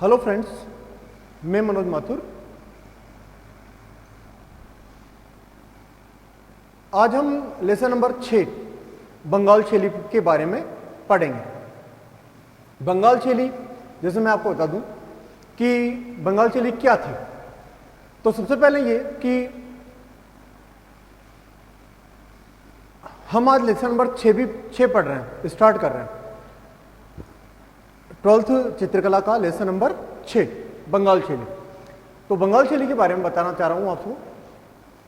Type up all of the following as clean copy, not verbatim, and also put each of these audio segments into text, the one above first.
Hello friends, मैं मनोज माथुर। आज हम लेसन नंबर 6 बंगाल शैली के बारे में पढ़ेंगे। बंगाल शैली, जैसे मैं आपको बता दूं कि बंगाल शैली क्या थी, तो सबसे पहले ये कि हम आज लेसन नंबर 6 पढ़ रहे हैं, स्टार्ट कर रहे हैं। 12th चित्रकला का लेसन नंबर 6 बंगाल शैली। तो बंगाल शैली के बारे में बताना चाह रहा हूं आपको।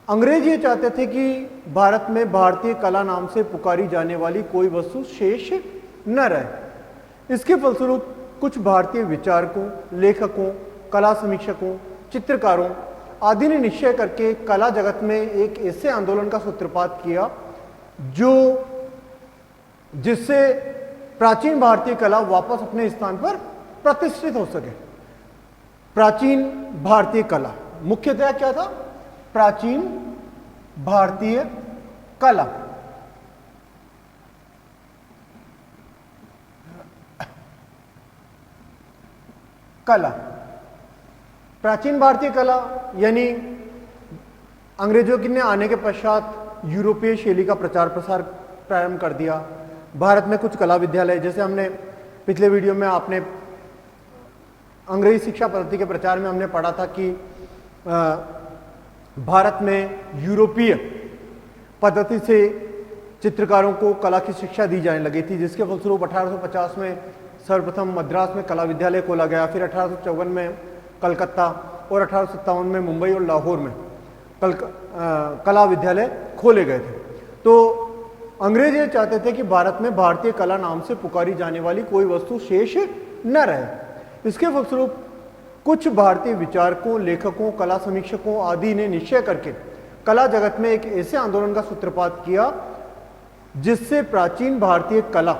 अंग्रेज ये चाहते थे कि भारत में भारतीय कला नाम से पुकारी जाने वाली कोई वस्तु शेष न रहे। इसके फलस्वरूप कुछ भारतीय विचारकों, लेखकों, कला समीक्षकों, चित्रकारों आदि ने निश्चय करके कला जगत में एक ऐसे आंदोलन का सूत्रपात किया जिससे प्राचीन भारतीय कला वापस अपने स्थान पर प्रतिष्ठित हो सके। प्राचीन भारतीय कला मुख्यतः क्या था? प्राचीन भारतीय कला। प्राचीन भारतीय कला यानी अंग्रेजों ने आने के पश्चात यूरोपीय शैली का प्रचार प्रसार प्रारंभ कर दिया। भारत में कुछ कला विद्यालय, जैसे हमने पिछले वीडियो में आपने अंग्रेजी शिक्षा पद्धति के प्रचार में हमने पढ़ा था कि भारत में यूरोपीय पद्धति से चित्रकारों को कला की शिक्षा दी जाने लगी थी, जिसके फलस्वरूप 1850 में सर्वप्रथम मद्रास में कला विद्यालय खोला गया। फिर 1854 में कलकत्ता और 1857 में मुंबई और लाहौर में कला विद्यालय खोले गए थे। तो अंग्रेज ये चाहते थे कि भारत में भारतीय कला नाम से पुकारी जाने वाली कोई वस्तु शेष न रहे। इसके फलस्वरूप कुछ भारतीय विचारकों, लेखकों, कला समीक्षकों आदि ने निश्चय करके कला जगत में एक ऐसे आंदोलन का सूत्रपात किया जिससे प्राचीन भारतीय कला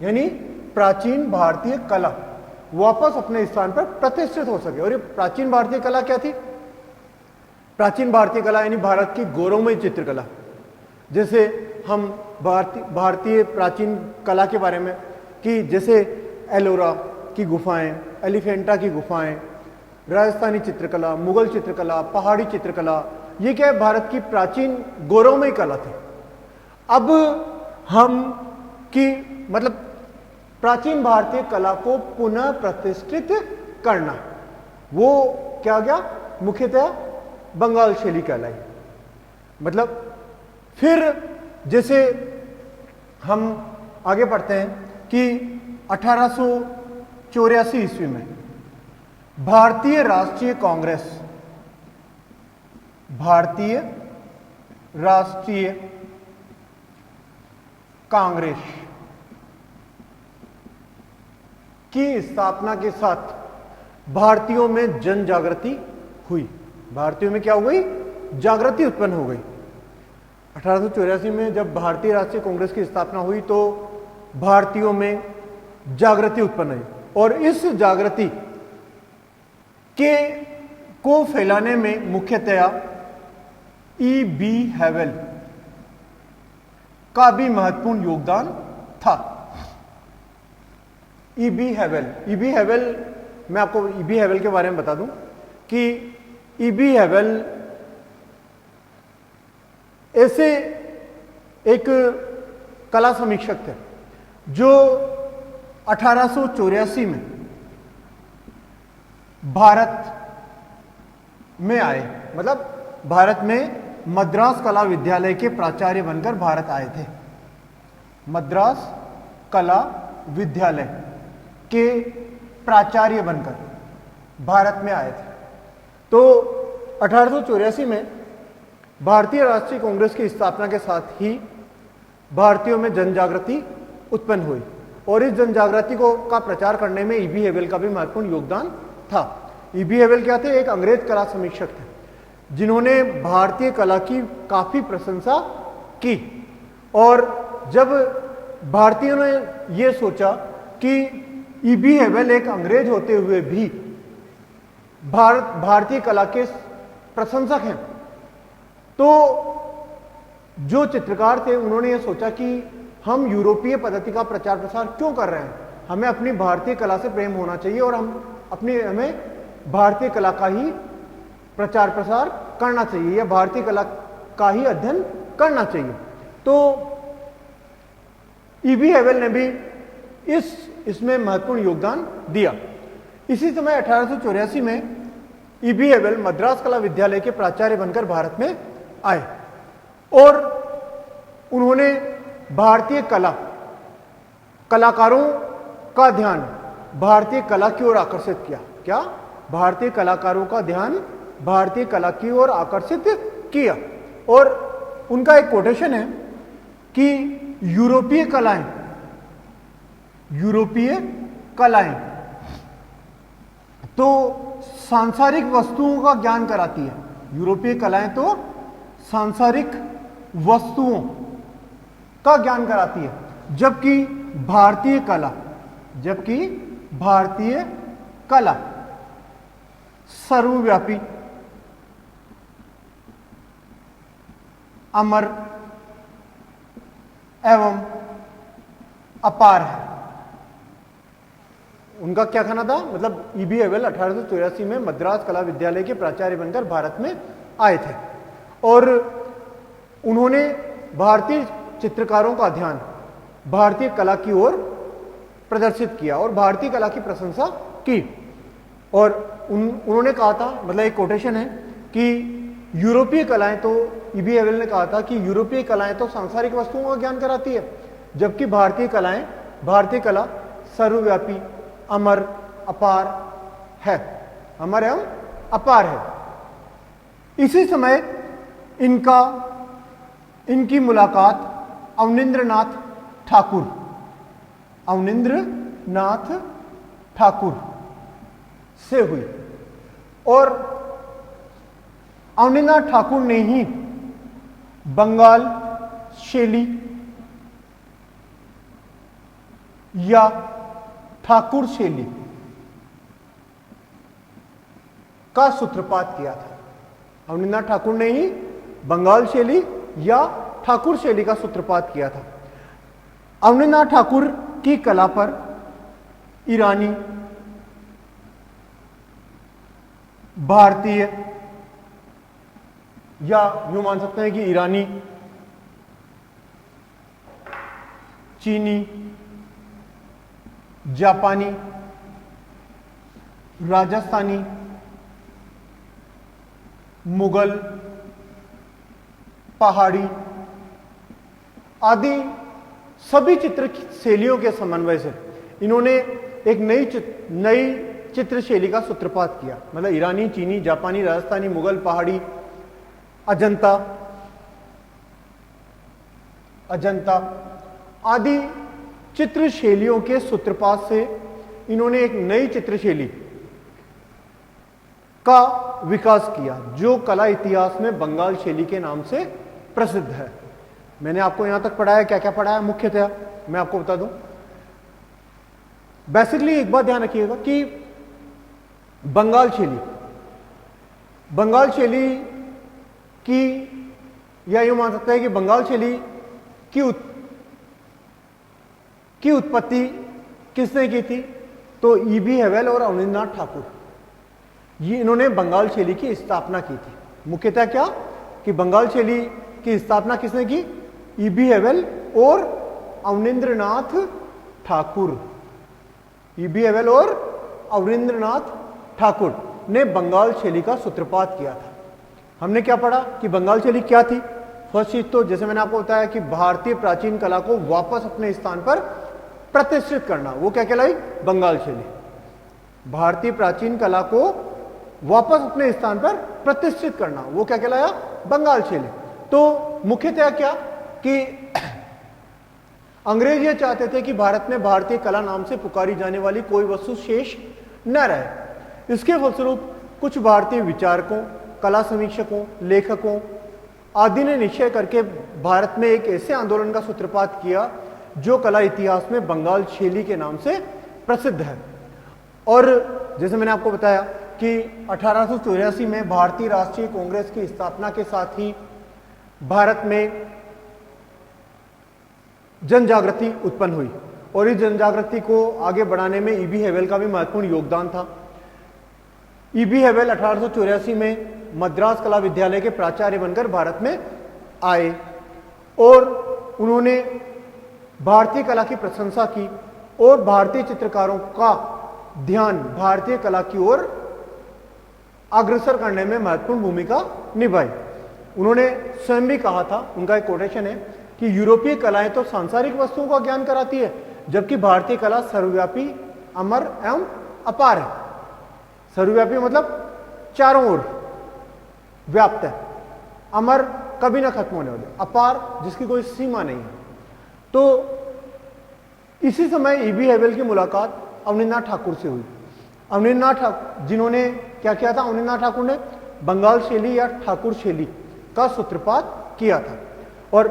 यानी प्राचीन भारतीय कला वापस अपने स्थान पर प्रतिष्ठित हो सके। और ये प्राचीन भारतीय कला क्या थी? प्राचीन भारतीय कला यानी भारत की गौरवमयी चित्रकला। जैसे हम भारतीय प्राचीन कला के बारे में कि जैसे एलोरा की गुफाएं, एलिफेंटा की गुफाएं, राजस्थानी चित्रकला, मुगल चित्रकला, पहाड़ी चित्रकला, ये क्या है? भारत की प्राचीन गौरवमयी कला थी। अब हम की मतलब प्राचीन भारतीय कला को पुनः प्रतिष्ठित करना, वो क्या गया? मुख्यतः बंगाल शैली कहलाई। मतलब फिर जैसे हम आगे पढ़ते हैं कि 1884 ईस्वी में भारतीय राष्ट्रीय कांग्रेस की स्थापना के साथ भारतीयों में जन जागृति हुई। भारतीयों में क्या हो गई? जागृति उत्पन्न हो गई। 1884 में जब भारतीय राष्ट्रीय कांग्रेस की स्थापना हुई तो भारतीयों में जागृति उत्पन्न हुई, और इस जागृति को फैलाने में मुख्यतः ई.बी. हैवेल का भी महत्वपूर्ण योगदान था। ई.बी. हैवेल, मैं आपको ई.बी. हैवेल के बारे में बता दूं कि ई.बी. हैवेल ऐसे एक कला समीक्षक थे जो 1884 में भारत में आए। मतलब भारत में मद्रास कला विद्यालय के प्राचार्य बनकर भारत आए थे। मद्रास कला विद्यालय के प्राचार्य बनकर भारत में आए थे। तो 1884 में भारतीय राष्ट्रीय कांग्रेस की स्थापना के साथ ही भारतीयों में जनजागृति उत्पन्न हुई, और इस जनजागृति का प्रचार करने में ई.बी. हैवेल का भी महत्वपूर्ण योगदान था। ई.बी. हैवेल क्या थे? एक अंग्रेज कला समीक्षक थे जिन्होंने भारतीय कला की काफी प्रशंसा की। और जब भारतीयों ने यह सोचा कि ई.बी. हैवेल एक अंग्रेज होते हुए भी भारतीय कला के प्रशंसक हैं, तो जो चित्रकार थे उन्होंने ये सोचा कि हम यूरोपीय पद्धति का प्रचार प्रसार क्यों कर रहे हैं, हमें अपनी भारतीय कला से प्रेम होना चाहिए और हम अपने हमें भारतीय कला का ही प्रचार प्रसार करना चाहिए या भारतीय कला का ही अध्ययन करना चाहिए। तो ईबी हैवेल ने भी इसमें महत्वपूर्ण योगदान दिया। इसी समय 1884 में ईबी हैवेल मद्रास कला विद्यालय के प्राचार्य बनकर भारत में आए और उन्होंने भारतीय कलाकारों का ध्यान भारतीय कला की ओर आकर्षित किया। क्या? भारतीय कलाकारों का ध्यान भारतीय कला की ओर आकर्षित किया। और उनका एक कोटेशन है कि यूरोपीय कलाएं तो सांसारिक वस्तुओं का ज्ञान कराती है। यूरोपीय कलाएं तो सांसारिक वस्तुओं का ज्ञान कराती है, जबकि भारतीय कला सर्वव्यापी, अमर एवं अपार है। उनका क्या कहना था? मतलब ईबी हैवेल 1884 में मद्रास कला विद्यालय के प्राचार्य बनकर भारत में आए थे और उन्होंने भारतीय चित्रकारों का ध्यान भारतीय कला की ओर प्रदर्शित किया और भारतीय कला की प्रशंसा की। और उन्होंने कहा था, मतलब एक कोटेशन है कि यूरोपीय कलाएं तो, ईबी हैवेल ने कहा था कि यूरोपीय कलाएं तो सांसारिक वस्तुओं का ज्ञान कराती है, जबकि भारतीय कला सर्वव्यापी, अमर, अपार है, अमर एवं अपार है। इसी समय इनकी मुलाकात अवनींद्रनाथ ठाकुर से हुई और अवनींद्रनाथ ठाकुर ने ही बंगाल शैली या ठाकुर शैली का सूत्रपात किया था। अवनींद्रनाथ ठाकुर ने ही बंगाल शैली या ठाकुर शैली का सूत्रपात किया था। अवनींद्रनाथ ठाकुर की कला पर ईरानी, भारतीय या यूं मान सकते हैं कि ईरानी, चीनी, जापानी, राजस्थानी, मुगल, पहाड़ी आदि सभी चित्र शैलियों के समन्वय से इन्होंने एक नई चित्र शैली का सूत्रपात किया। मतलब ईरानी, चीनी, जापानी, राजस्थानी, मुगल, पहाड़ी, अजंता आदि चित्र शैलियों के सूत्रपात से इन्होंने एक नई चित्र शैली का विकास किया, जो कला इतिहास में बंगाल शैली के नाम से प्रसिद्ध है। मैंने आपको यहां तक पढ़ाया, क्या क्या पढ़ाया मुख्यतः मैं आपको बता दूं। बेसिकली एक बात ध्यान रखिएगा कि बंगाल शैली की, या यूं मान सकता है कि बंगाल शैली की उत्पत्ति किसने की थी? तो ईबी हैवेल और अवनींद्रनाथ ठाकुर, ये इन्होंने बंगाल शैली की स्थापना की थी। मुख्यतः क्या कि बंगाल शैली की स्थापना किसने की? ईबी हैवेल और अवनींद्रनाथ ठाकुर। ईबी हैवेल और अवनींद्रनाथ ठाकुर ने बंगाल शैली का सूत्रपात किया था। हमने क्या पढ़ा कि बंगाल शैली क्या थी? फर्स्ट चीज तो जैसे मैंने आपको बताया कि भारतीय प्राचीन कला को वापस अपने स्थान पर प्रतिष्ठित करना, वो क्या कहलाई? बंगाल शैली। भारतीय प्राचीन कला को वापस अपने स्थान पर प्रतिष्ठित करना, वो क्या कहलाया? बंगाल शैली। तो मुख्यतः क्या कि अंग्रेज ये चाहते थे कि भारत में भारतीय कला नाम से पुकारी जाने वाली कोई वस्तु शेष न रहे। इसके फलस्वरूप कुछ भारतीय विचारकों, कला समीक्षकों, लेखकों आदि ने निश्चय करके भारत में एक ऐसे आंदोलन का सूत्रपात किया जो कला इतिहास में बंगाल शैली के नाम से प्रसिद्ध है। और जैसे मैंने आपको बताया कि 1884 में भारतीय राष्ट्रीय कांग्रेस की स्थापना के साथ ही भारत में जन जागृति उत्पन्न हुई और इस जन जागृति को आगे बढ़ाने में ईबी हैवेल का भी महत्वपूर्ण योगदान था। ईबी हेवेल 1884 में मद्रास कला विद्यालय के प्राचार्य बनकर भारत में आए और उन्होंने भारतीय कला की प्रशंसा की और भारतीय चित्रकारों का ध्यान भारतीय कला की ओर अग्रसर करने में महत्वपूर्ण भूमिका निभाई। उन्होंने स्वयं भी कहा था, उनका एक कोटेशन है कि यूरोपीय कलाएं तो सांसारिक वस्तुओं का ज्ञान कराती है, जबकि भारतीय कला सर्वव्यापी, अमर एवं अपार है। सर्वव्यापी मतलब चारों ओर व्याप्त है, अमर कभी ना खत्म होने वाले, अपार जिसकी कोई सीमा नहीं है। तो इसी समय ईबी हेवेल की मुलाकात अवनींद्रनाथ ठाकुर से हुई। अवनींद्रनाथ ठाकुर जिन्होंने क्या किया था, अवनींद्रनाथ ठाकुर ने बंगाल शैली या ठाकुर शैली का सूत्रपात किया था और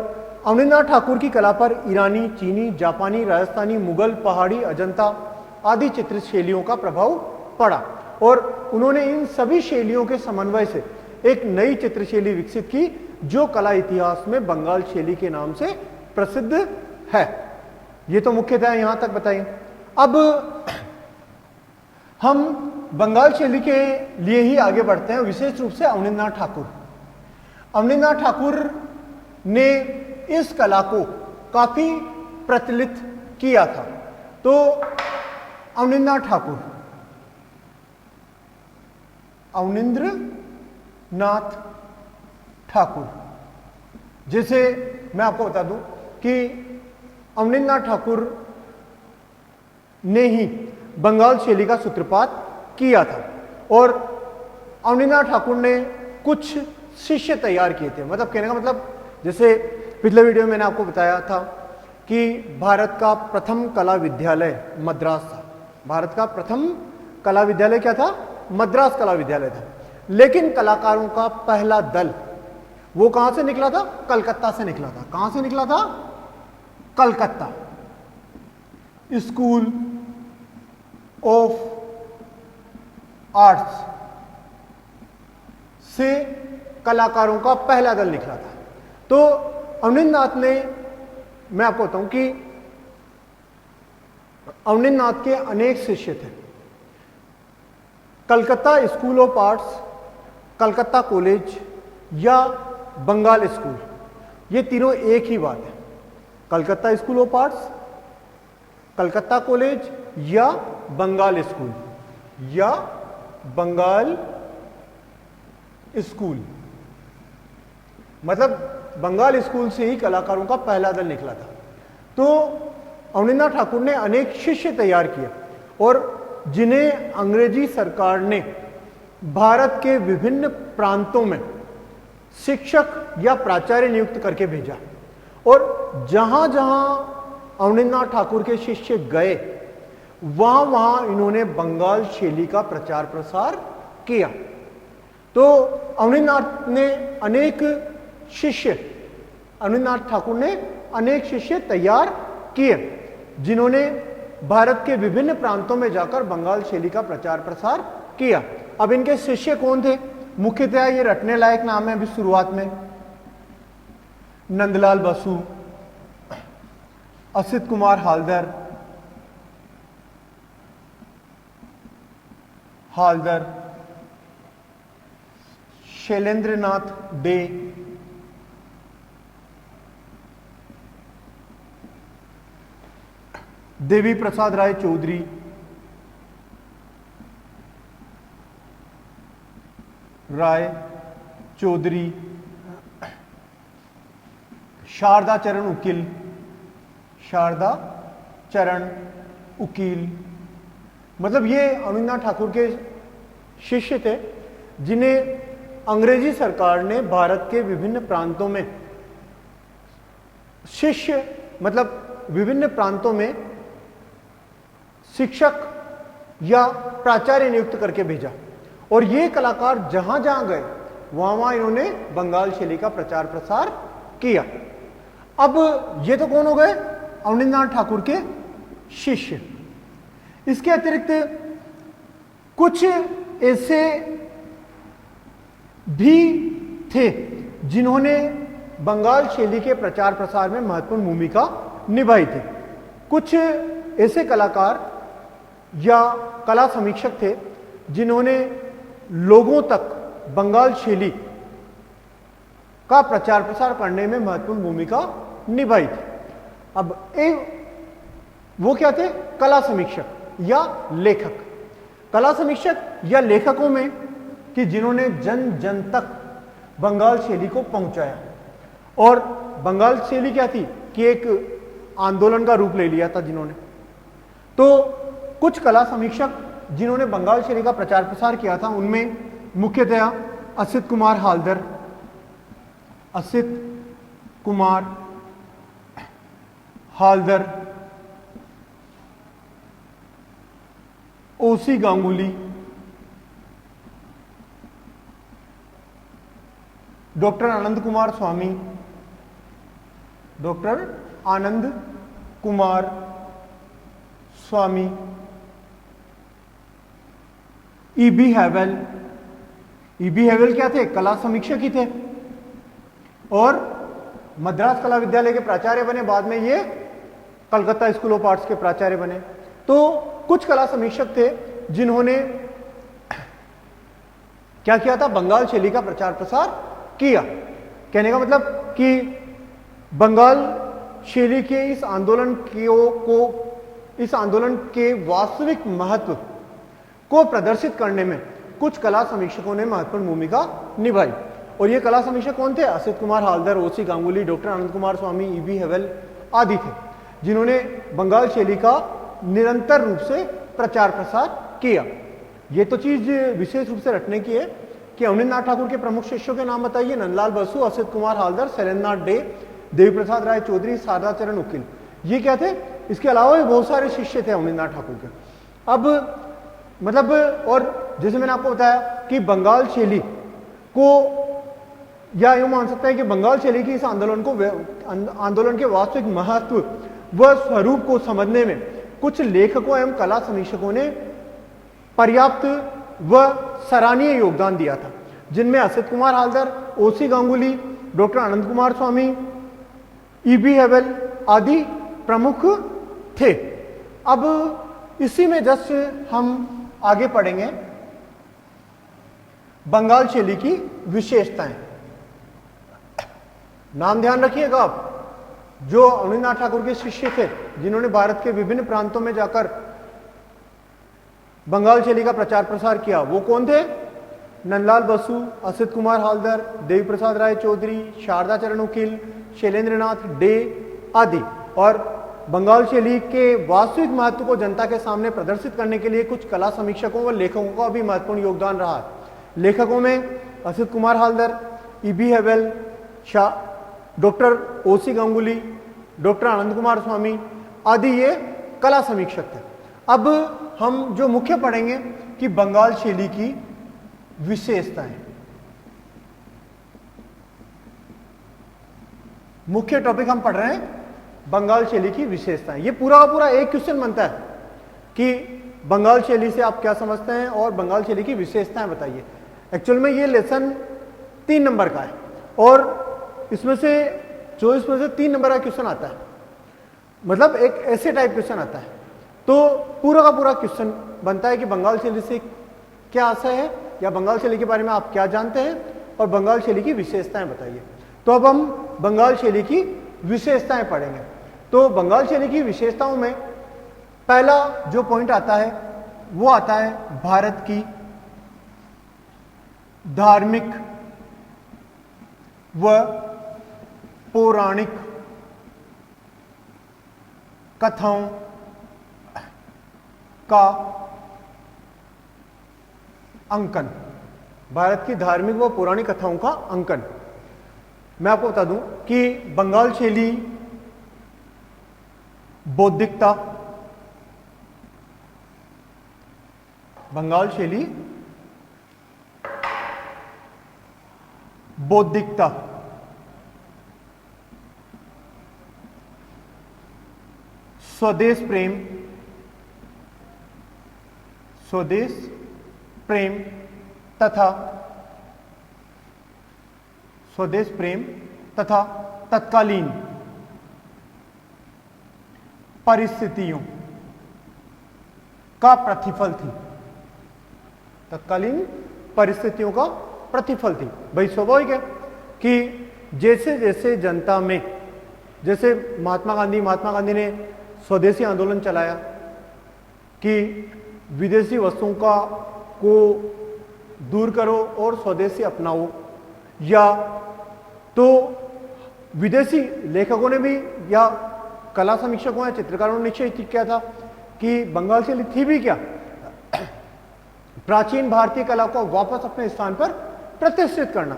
अवनींद्रनाथ ठाकुर की कला पर ईरानी, चीनी, जापानी, राजस्थानी, मुगल, पहाड़ी, अजंता आदि चित्र शैलियों का प्रभाव पड़ा और उन्होंने इन सभी शैलियों के समन्वय से एक नई चित्रशैली विकसित की जो कला इतिहास में बंगाल शैली के नाम से प्रसिद्ध है। ये तो मुख्यतः यहां तक बताइए। अब हम बंगाल शैली के लिए ही आगे बढ़ते हैं, विशेष रूप से अवनींद्रनाथ ठाकुर। अवनींद्रनाथ ठाकुर ने इस कला को काफी प्रचलित किया था। तो अवनींद्रनाथ ठाकुर, जैसे मैं आपको बता दूं कि अवनींद्रनाथ ठाकुर ने ही बंगाल शैली का सूत्रपात किया था और अवनींद्रनाथ ठाकुर ने कुछ शिष्य तैयार किए थे। मतलब कहने का मतलब, जैसे पिछले वीडियो में मैंने आपको बताया था कि भारत का प्रथम कला विद्यालय मद्रास था। भारत का प्रथम कला विद्यालय क्या था? मद्रास कला विद्यालय था। लेकिन कलाकारों का पहला दल वो कहां से निकला था? कलकत्ता से निकला था। कहां से निकला था? कलकत्ता। स्कूल ऑफ आर्ट्स से कलाकारों का पहला दल निकला था। तो अवनींद्रनाथ ने, मैं आपको बताऊं कि अवनींद्रनाथ के अनेक शिष्य थे। Calcutta school of arts, Calcutta college या बंगाल स्कूल, ये तीनों एक ही बात है। Calcutta school of arts, Calcutta college या बंगाल स्कूल या बंगाल स्कूल, मतलब बंगाल स्कूल से ही कलाकारों का पहला दल निकला था। तो अवनींद्रनाथ ठाकुर ने अनेक शिष्य तैयार किए और जिन्हें अंग्रेजी सरकार ने भारत के विभिन्न प्रांतों में शिक्षक या प्राचार्य नियुक्त करके भेजा और जहां जहां अवनींद्रनाथ ठाकुर के शिष्य गए वहां वहां इन्होंने बंगाल शैली का प्रचार प्रसार किया। तो अवनींद्रनाथ ठाकुर ने अनेक शिष्य तैयार किए जिन्होंने भारत के विभिन्न प्रांतों में जाकर बंगाल शैली का प्रचार प्रसार किया। अब इनके शिष्य कौन थे? मुख्यतः ये रटने लायक नाम है अभी शुरुआत में। नंदलाल बसु, असित कुमार हालदर, शैलेंद्रनाथ डे, देवी प्रसाद राय चौधरी, शारदा चरण उकील, मतलब ये अवनींद्रनाथ ठाकुर के शिष्य थे जिन्हें अंग्रेजी सरकार ने भारत के विभिन्न प्रांतों में विभिन्न प्रांतों में शिक्षक या प्राचार्य नियुक्त करके भेजा और ये कलाकार जहां जहां गए वहां वहां इन्होंने बंगाल शैली का प्रचार प्रसार किया। अब ये तो कौन हो गए? अवनींद्रनाथ ठाकुर के शिष्य। इसके अतिरिक्त कुछ ऐसे भी थे जिन्होंने बंगाल शैली के प्रचार प्रसार में महत्वपूर्ण भूमिका निभाई थी। कुछ ऐसे कलाकार या कला समीक्षक थे जिन्होंने लोगों तक बंगाल शैली का प्रचार प्रसार करने में महत्वपूर्ण भूमिका निभाई थी। अब वो क्या थे? कला समीक्षक या लेखक। कला समीक्षक या लेखकों में कि जिन्होंने जन जन तक बंगाल शैली को पहुंचाया। और बंगाल शैली क्या थी कि एक आंदोलन का रूप ले लिया था जिन्होंने। तो कुछ कला समीक्षक जिन्होंने बंगाल शैली का प्रचार प्रसार किया था उनमें मुख्यतया असित कुमार हालदर, असित कुमार हालदर, ओसी गांगुली, डॉक्टर आनंद कुमार स्वामी, डॉक्टर आनंद कुमार स्वामी, ईबी हैवेल। ईबी हैवेल क्या थे? कला समीक्षक ही थे और मद्रास कला विद्यालय के प्राचार्य बने। बाद में ये कलकत्ता स्कूल ऑफ आर्ट्स के प्राचार्य बने। तो कुछ कला समीक्षक थे जिन्होंने क्या किया था? बंगाल शैली का प्रचार प्रसार किया। कहने का मतलब कि बंगाल शैली के इस आंदोलन के वास्तविक महत्व को प्रदर्शित करने में कुछ कला समीक्षकों ने महत्वपूर्ण भूमिका निभाई। और ये कला समीक्षक कौन थे? असित कुमार हालदर, ओसी गांगुली, डॉक्टर आनंद कुमार स्वामी, ईबी हैवेल आदि थे जिन्होंने बंगाल शैली का निरंतर रूप से प्रचार प्रसार किया। ये तो चीज विशेष रूप से रखने की है कि अवनींद्रनाथ ठाकुर के प्रमुख शिष्यों के नाम बताइए। नंदलाल बसु, असित कुमार हालदर, शैलेंद्रनाथ डे, देवी प्रसाद राय चौधरी, शारदा चरण उकिल, ये क्या थे? इसके अलावा भी बहुत सारे शिष्य थे अवनींद्रनाथ ठाकुर के। अब मतलब और जैसे मैंने आपको बताया कि बंगाल शैली को या यूं मान सकते हैं कि बंगाल शैली की इस आंदोलन के वास्तविक महत्व व स्वरूप को समझने में कुछ लेखकों एवं कला समीक्षकों ने पर्याप्त व सराहनीय योगदान दिया था, जिनमें असित कुमार हालदर, ओसी गांगुली, डॉक्टर आनंद कुमार स्वामी, ईबी हैवेल आदि प्रमुख थे। अब इसी में जस्ट हम आगे पढ़ेंगे बंगाल शैली की विशेषताएं। नाम ध्यान रखिएगा आप, जो अवनींद्रनाथ ठाकुर के शिष्य थे जिन्होंने भारत के विभिन्न प्रांतों में जाकर बंगाल शैली का प्रचार प्रसार किया, वो कौन थे? नंदलाल बसु, असित कुमार हालदर, देवी प्रसाद राय चौधरी, शारदा चरण उकिल, शैलेंद्रनाथ डे आदि। और बंगाल शैली के वास्तविक महत्व को जनता के सामने प्रदर्शित करने के लिए कुछ कला समीक्षकों व लेखकों का भी महत्वपूर्ण योगदान रहा। लेखकों में Asit Kumar Haldar, EB Havell, doctor OC Ganguly, doctor Anand Kumar Swamy आदि ये कला समीक्षक थे। अब हम जो मुख्य पढ़ेंगे कि बंगाल शैली की विशेषताएं। मुख्य टॉपिक हम पढ़ रहे हैं बंगाल शैली की विशेषताएं। ये पूरा का पूरा एक क्वेश्चन बनता है कि बंगाल शैली से आप क्या समझते हैं और बंगाल शैली की विशेषताएं बताइए। एक्चुअल में ये लेसन 3 नंबर का है और इसमें से 24 में से 3 नंबर का क्वेश्चन आता है, मतलब एक ऐसे टाइप क्वेश्चन आता है। तो पूरा का पूरा क्वेश्चन बनता है कि बंगाल शैली से क्या आशय है या बंगाल शैली के बारे में आप क्या जानते हैं और बंगाल शैली की विशेषताएं बताइए। तो अब हम बंगाल शैली की विशेषताएं पढ़ेंगे। तो बंगाल शैली की विशेषताओं में पहला जो पॉइंट आता है वो आता है भारत की धार्मिक व पौराणिक कथाओं का अंकन। भारत की धार्मिक व पौराणिक कथाओं का अंकन। मैं आपको बता दूं कि बंगाल शैली बौद्धिकता, बंगाल शैली बौद्धिकता, स्वदेश प्रेम तथा तत्कालीन परिस्थितियों का प्रतिफल थी। तत्कालीन परिस्थितियों का प्रतिफल थी। भाई स्वाभाविक है कि जैसे जैसे जनता में, जैसे महात्मा गांधी ने स्वदेशी आंदोलन चलाया कि विदेशी वस्तुओं को दूर करो और स्वदेशी अपनाओ, या तो विदेशी लेखकों ने भी या कला समीक्षकों या चित्रकारों ने निश्चय किया था कि बंगाल शैली थी भी क्या, प्राचीन भारतीय कला को वापस अपने स्थान पर प्रतिष्ठित करना,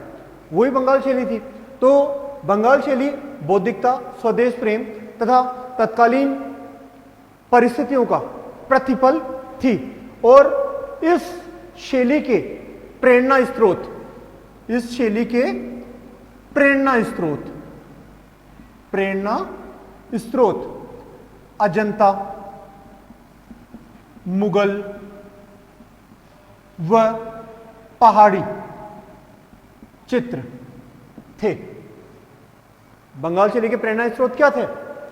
वही बंगाल शैली थी। तो बंगाल शैली बौद्धिकता, स्वदेश प्रेम तथा तत्कालीन परिस्थितियों का प्रतिफल थी। और इस शैली के प्रेरणा स्रोत, इस शैली के प्रेरणा स्रोत अजंता, मुगल व पहाड़ी चित्र थे। बंगाल शैली के प्रेरणा स्रोत क्या थे?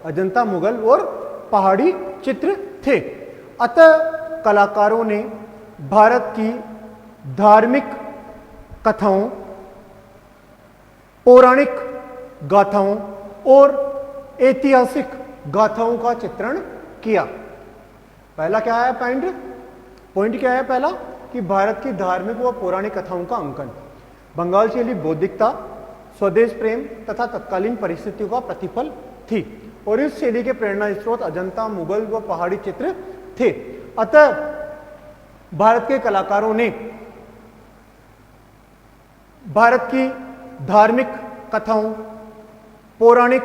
अजंता, मुगल और पहाड़ी चित्र थे। अतः कलाकारों ने भारत की धार्मिक कथाओं, पौराणिक गाथाओं और ऐतिहासिक गाथाओं का चित्रण किया। पहला क्या है पॉइंट क्या है पहला? कि भारत की धार्मिक व पौराणिक कथाओं का अंकन। बंगाल शैली बौद्धिकता, स्वदेश प्रेम तथा तत्कालीन परिस्थितियों का प्रतिफल थी और इस शैली के प्रेरणा स्रोत अजंता, मुगल व पहाड़ी चित्र थे। अतः भारत के कलाकारों ने भारत की धार्मिक कथाओं, पौराणिक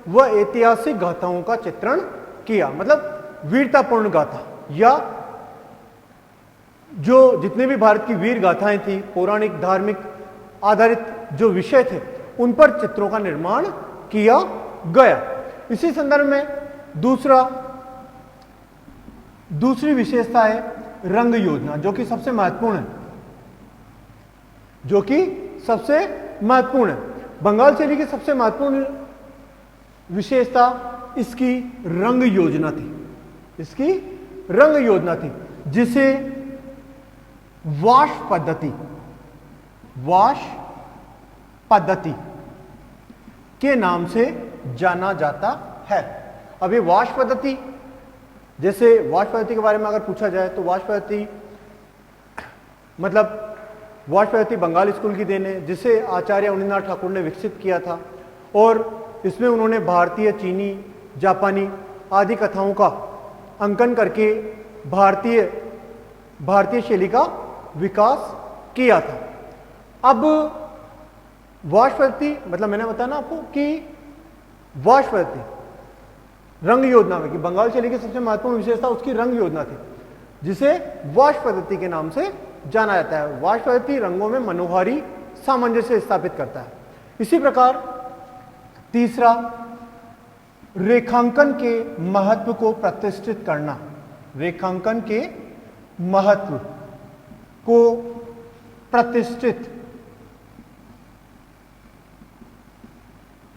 व ऐतिहासिक गाथाओं का चित्रण किया। मतलब वीरतापूर्ण गाथा, या जो जितने भी भारत की वीर गाथाएं थी, पौराणिक धार्मिक आधारित जो विषय थे, उन पर चित्रों का निर्माण किया गया। इसी संदर्भ में दूसरी विशेषता है रंग योजना, जो कि सबसे महत्वपूर्ण है। बंगाल शैली की सबसे महत्वपूर्ण विशेषता इसकी रंग योजना थी, जिसे वाश पद्धति के नाम से जाना जाता है। अब ये वाश पद्धति, जैसे वाश पद्धति के बारे में अगर पूछा जाए तो वाश पद्धति बंगाल स्कूल की देन है, जिसे आचार्य अवनींद्रनाथ ठाकुर ने विकसित किया था और इसमें उन्होंने भारतीय, चीनी, जापानी आदि कथाओं का अंकन करके भारतीय शैली का विकास किया था। अब वाश पद्धति, मतलब मैंने बताया ना आपको कि वाश पद्धति रंग योजना में, कि बंगाल शैली की सबसे महत्वपूर्ण विशेषता उसकी रंग योजना थी, जिसे वाश पद्धति के नाम से जाना जाता है। वाश पद्धति रंगों में मनोहारी सामंजस्य स्थापित करता है। इसी प्रकार तीसरा, रेखांकन के महत्व को प्रतिष्ठित करना। रेखांकन के महत्व को प्रतिष्ठित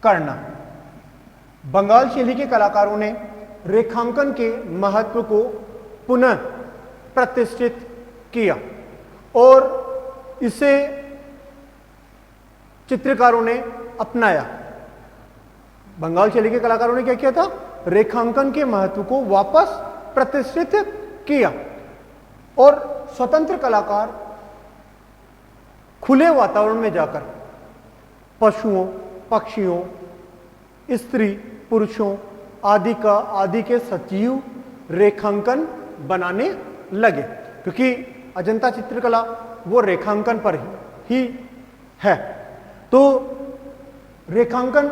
करना। बंगाल शैली के कलाकारों ने रेखांकन के महत्व को पुनः प्रतिष्ठित किया और इसे चित्रकारों ने अपनाया। बंगाल शैली के कलाकारों ने क्या किया था? रेखांकन के महत्व को वापस प्रतिष्ठित किया और स्वतंत्र कलाकार खुले वातावरण में जाकर पशुओं, पक्षियों, स्त्री पुरुषों आदि के सजीव रेखांकन बनाने लगे, क्योंकि अजंता चित्रकला वो रेखांकन पर ही है। तो रेखांकन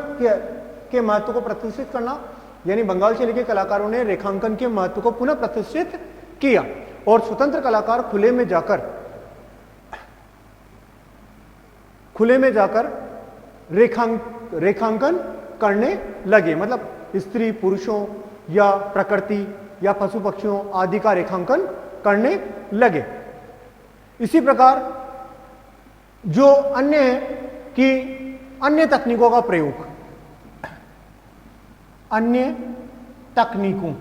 के महत्व को प्रतिष्ठित करना, यानी बंगाल शैली के कलाकारों ने रेखांकन के महत्व को पुनः प्रतिष्ठित किया और स्वतंत्र कलाकार खुले में जाकर रेखांकन करने लगे। मतलब स्त्री पुरुषों या प्रकृति या पशु पक्षियों आदि का रेखांकन करने लगे। इसी प्रकार जो अन्य है कि अन्य तकनीकों का प्रयोग, अन्य तकनीकों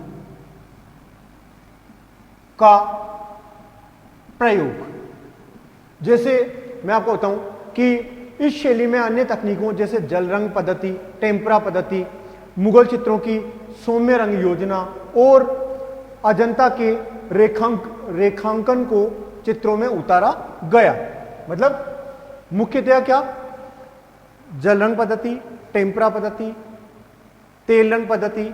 का प्रयोग जैसे मैं आपको बताऊं कि इस शैली में अन्य तकनीकों जैसे जल रंग पद्धति, टेम्परा पद्धति, मुगल चित्रों की सौम्य रंग योजना और अजंता के रेखांकन को चित्रों में उतारा गया। मतलब मुख्यतया क्या, जल रंग पद्धति, टेम्परा पद्धति, तेल रंग पद्धति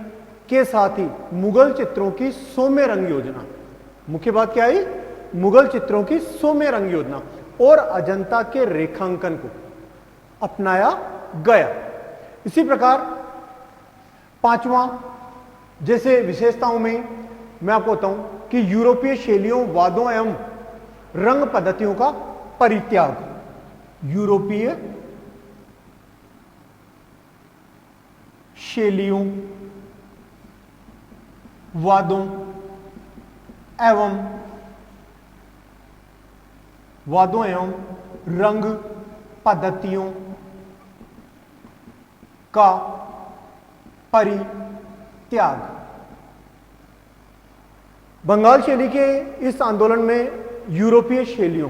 के साथ ही मुगल चित्रों की सौम्य रंग योजना। मुख्य बात क्या है, मुगल चित्रों की सौम्य रंग योजना और अजंता के रेखांकन को अपनाया गया। इसी प्रकार पांचवा, जैसे विशेषताओं में मैं आपको बताऊं कि यूरोपीय शैलियों, वादों एवं रंग पद्धतियों का परित्याग। यूरोपीय शैलियों, वादों एवं रंग पद्धतियों का परित्याग। बंगाल शैली के इस आंदोलन में यूरोपीय शैलियों,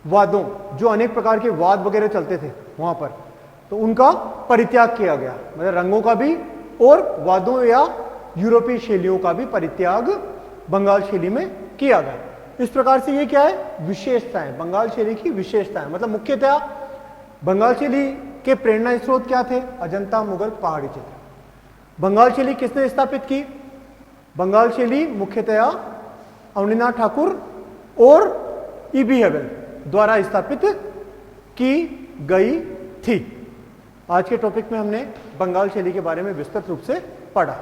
वादों, जो अनेक प्रकार के वाद वगैरह चलते थे वहां पर, तो उनका परित्याग किया गया। मतलब रंगों का भी और वादों या यूरोपीय शैलियों का भी परित्याग बंगाल शैली में किया गया। इस प्रकार से ये क्या है, विशेषताएं, बंगाल शैली की विशेषताएं। मतलब मुख्यतः बंगाल शैली के प्रेरणा स्रोत क्या थे, अजंता, मुगल, पहाड़ी चित्र। बंगाल शैली किसने स्थापित की, बंगाल शैली मुख्यतया अवनीनाथ ठाकुर और ईबी हेबल द्वारा स्थापित की गई थी। आज के टॉपिक में हमने बंगाल शैली के बारे में विस्तृत रूप से पढ़ा।